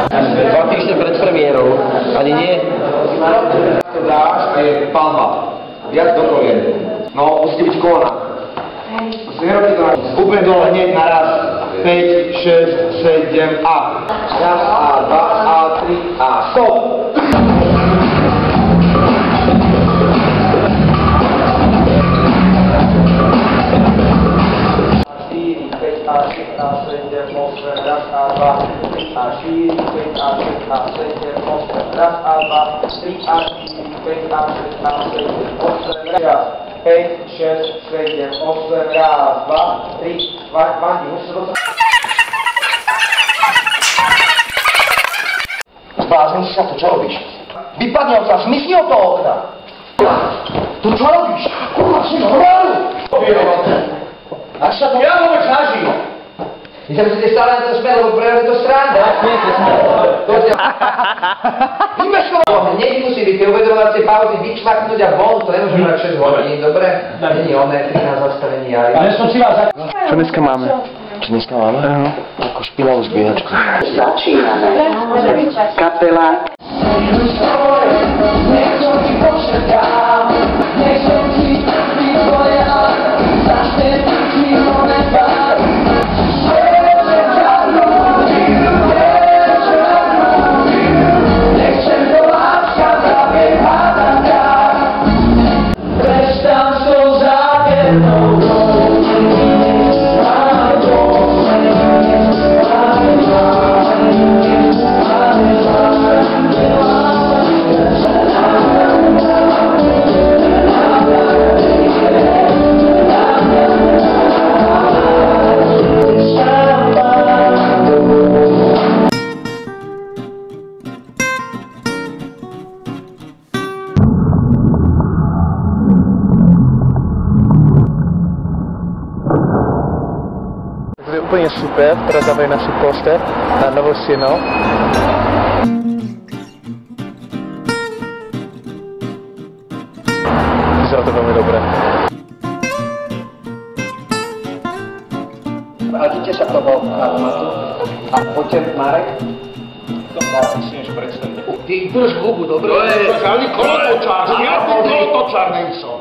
2 týždne pred premiérou, ani nie. To dáš a je palma. Viac do kolien. No, musíte byť v kolonách. Úplne dole, hneď naraz. 5, 6, 7 a. Raz a 2 a 3 a stop. Raz a 2, 3 a 4, 5 a 6 a 7, 8, raz a 2, 3 a 4, 5 a 6 a 7, 8, raz, 5, 6, 7, 8, raz, 2, 3, Vandi, musíš dostať. Zbláznil si sa, to čo robíš? Vypadni od toho, smysni od toho okna! To čo robíš? Kurva, si zhrál! Až sa to... Ja vôbec snažím! Vy sa musíte stále na to smer, lebo prejavne to stránda. Nie, to sme. Niekdy musí byť tie uvedomovacie pauzy vyčvaknúť a von, to nemôžeme mať 6 hodín, dobre? Není oné, 13 zastavení jary. Čo dneska máme? Čo dneska máme? Ako špinavú zbíjačku. Začíname. Kapela. To je úplně super, prodávají naši poster na Novosino. Vyzerá to velmi dobré. Vrátíte sa k tomu armátu a poďte Marek. To si než predstaviť. Ty drž hubu, dobre? To je žádný kolotočár, žiadny kolotočár nejsou.